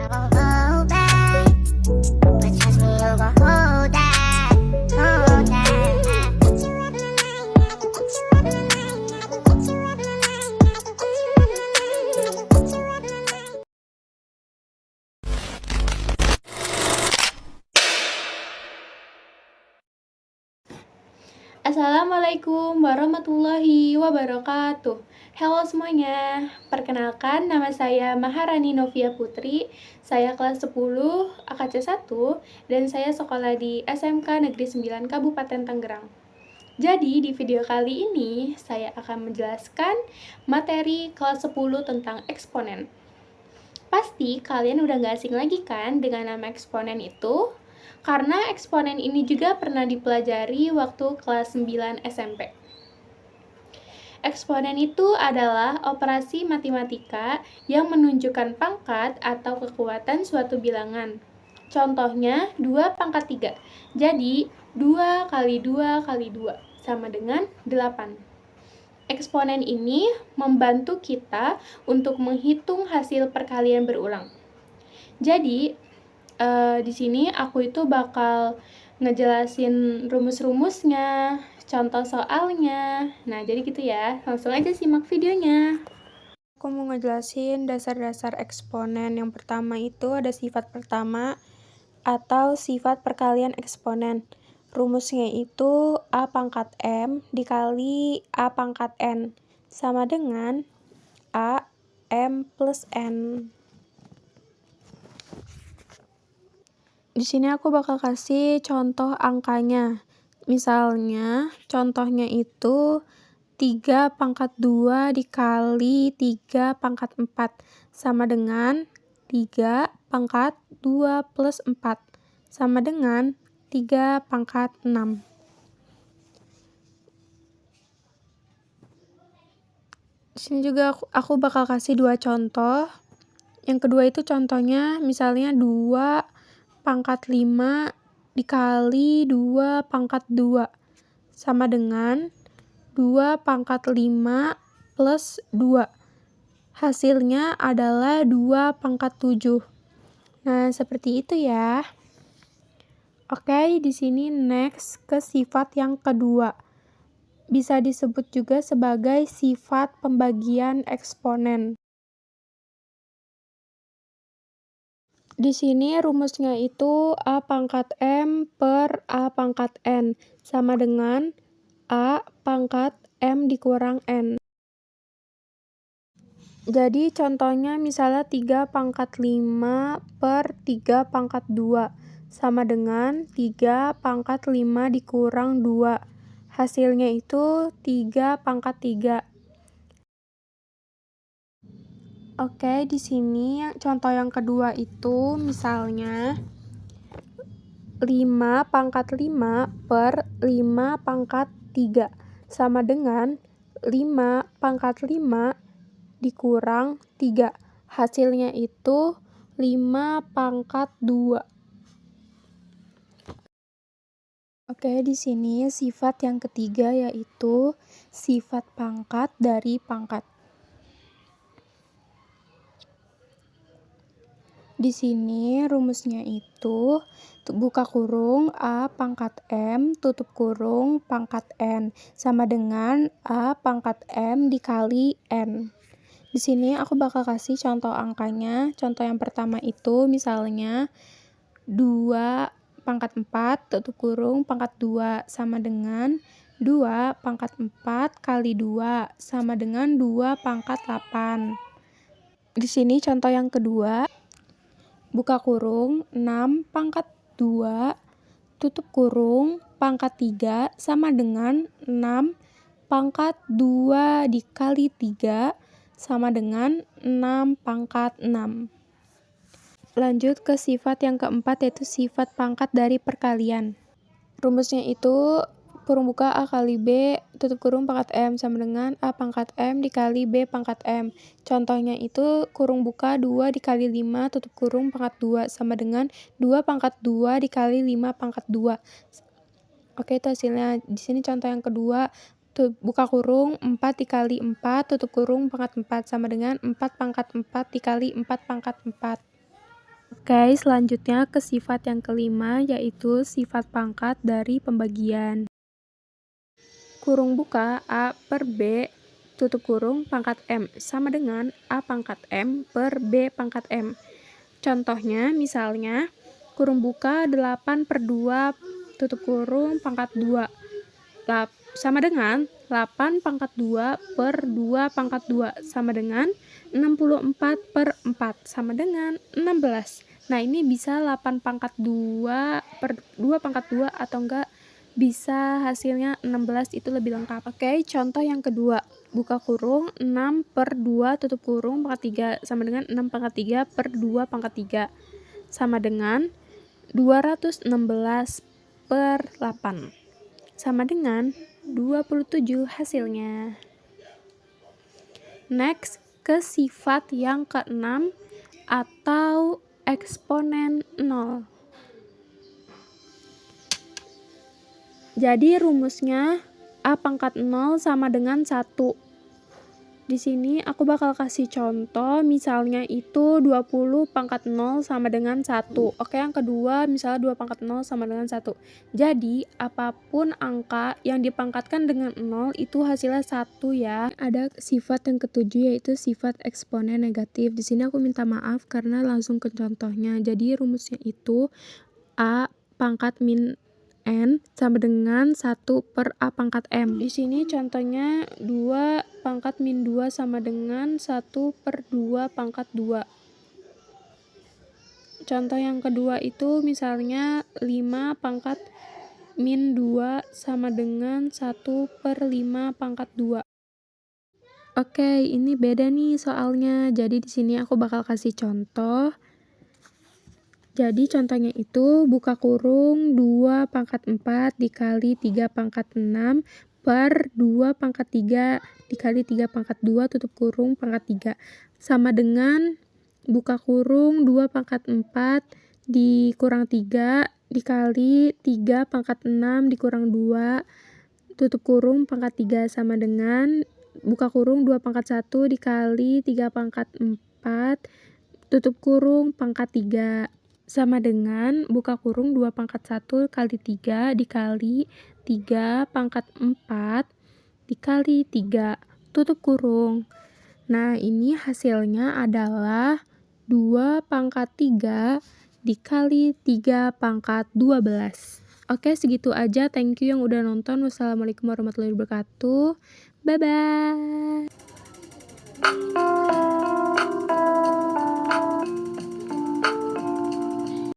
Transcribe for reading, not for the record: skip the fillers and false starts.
won't hold back, but trust me, you gon' hold that, hold that. Get you every night, never get you every night, never get you every night, never get you every night, never get you every night. Assalamualaikum warahmatullahi wabarakatuh. Halo semuanya, perkenalkan nama saya Maharani Novia Putri. Saya kelas 10 AKC 1 dan saya sekolah di SMK Negeri 9 Kabupaten Tangerang. Jadi di video kali ini saya akan menjelaskan materi kelas 10 tentang eksponen. Pasti kalian udah gak asing lagi kan dengan nama eksponen itu? Karena eksponen ini juga pernah dipelajari waktu kelas 9 SMP. Eksponen itu adalah operasi matematika yang menunjukkan pangkat atau kekuatan suatu bilangan. Contohnya 2 pangkat 3. Jadi 2 kali 2 kali 2 sama dengan 8. Eksponen ini membantu kita untuk menghitung hasil perkalian berulang. Jadi di sini aku itu bakal ngejelasin rumus-rumusnya, contoh soalnya. Nah, jadi gitu ya. Langsung aja simak videonya. Aku mau ngejelasin dasar-dasar eksponen. Yang pertama itu ada sifat pertama atau sifat perkalian eksponen. Rumusnya itu A pangkat M dikali A pangkat N sama dengan A M plus N. Di sini aku bakal kasih contoh angkanya. Misalnya, contohnya itu 3 pangkat 2 dikali 3 pangkat 4 sama dengan 3 pangkat 2 plus 4 sama dengan 3 pangkat 6. Di sini juga aku bakal kasih 2 contoh. Yang kedua itu contohnya misalnya 2 pangkat 5 dikali 2 pangkat 2 sama dengan 2 pangkat 5 plus 2. Hasilnya adalah 2 pangkat 7. Nah, seperti itu ya. Oke, di sini next ke sifat yang kedua. Bisa disebut juga sebagai sifat pembagian eksponen. Di sini rumusnya itu A pangkat M per A pangkat N sama dengan A pangkat M dikurang N. Jadi contohnya misalnya 3 pangkat 5 per 3 pangkat 2 sama dengan 3 pangkat 5 dikurang 2. Hasilnya itu 3 pangkat 3. Oke, di sini contoh yang kedua itu misalnya 5 pangkat 5 per 5 pangkat 3 sama dengan 5 pangkat 5 dikurang 3. Hasilnya itu 5 pangkat 2. Oke, di sini sifat yang ketiga yaitu sifat pangkat dari pangkat. Di sini rumusnya itu buka kurung A pangkat M tutup kurung pangkat N sama dengan A pangkat M dikali N. Di sini aku bakal kasih contoh angkanya. Contoh yang pertama itu misalnya 2 pangkat 4 tutup kurung pangkat 2 sama dengan 2 pangkat 4 kali 2 sama dengan 2 pangkat 8. Di sini contoh yang kedua, buka kurung 6 pangkat 2 tutup kurung pangkat 3 sama dengan 6 pangkat 2 dikali 3 sama dengan 6 pangkat 6. Lanjut ke sifat yang keempat yaitu sifat pangkat dari perkalian. Rumusnya itu kurung buka A kali B tutup kurung pangkat M sama dengan A pangkat M dikali B pangkat M. Contohnya itu kurung buka 2 dikali 5 tutup kurung pangkat 2 sama dengan 2 pangkat 2 dikali 5 pangkat 2. Oke, itu hasilnya. Di sini contoh yang kedua, buka kurung 4 dikali 4 tutup kurung pangkat 4 sama dengan 4 pangkat 4 dikali 4 pangkat 4. Oke, selanjutnya ke sifat yang kelima, yaitu sifat pangkat dari pembagian. Kurung buka A per B, tutup kurung pangkat M, sama dengan A pangkat M per B pangkat M. Contohnya, misalnya, kurung buka 8 per 2, tutup kurung pangkat 2, sama dengan 8 pangkat 2 per 2 pangkat 2, sama dengan 64 per 4, sama dengan 16. Nah, ini bisa 8 pangkat 2 per 2 pangkat 2 atau enggak bisa hasilnya 16, itu lebih lengkap. Oke, contoh yang kedua. Buka kurung 6 per 2 tutup kurung pangkat 3 sama dengan 6 pangkat 3 per 2 pangkat 3 sama dengan 216 per 8 sama dengan 27 hasilnya. Next, ke sifat yang keenam atau eksponen 0. Jadi rumusnya A pangkat 0 sama dengan 1. Di sini aku bakal kasih contoh, misalnya itu 20 pangkat 0 sama dengan 1. Oke, yang kedua misalnya 2 pangkat 0 sama dengan 1. Jadi, apapun angka yang dipangkatkan dengan 0 itu hasilnya 1 ya. Ada sifat yang ketujuh, yaitu sifat eksponen negatif. Di sini aku minta maaf karena langsung ke contohnya. Jadi, rumusnya itu A pangkat min N sama dengan 1 per A pangkat M. Di sini contohnya 2 pangkat min 2 sama dengan 1 per 2 pangkat 2. Contoh yang kedua itu misalnya 5 pangkat min 2 sama dengan 1 per 5 pangkat 2. Oke, ini beda nih soalnya. Jadi di sini aku bakal kasih contoh. Jadi contohnya itu buka kurung 2 pangkat 4 dikali 3 pangkat 6 per 2 pangkat 3 dikali 3 pangkat 2 tutup kurung pangkat 3 sama dengan buka kurung 2 pangkat 4 dikurang 3 dikali 3 pangkat 6 dikurang 2 tutup kurung pangkat 3 sama dengan buka kurung 2 pangkat 1 dikali 3 pangkat 4 tutup kurung pangkat 3 sama dengan buka kurung 2 pangkat 1 kali 3 dikali 3 pangkat 4 dikali 3 tutup kurung. Nah, ini hasilnya adalah 2 pangkat 3 dikali 3 pangkat 12. Oke, segitu aja. Thank you yang udah nonton. Wassalamualaikum warahmatullahi wabarakatuh. Bye-bye.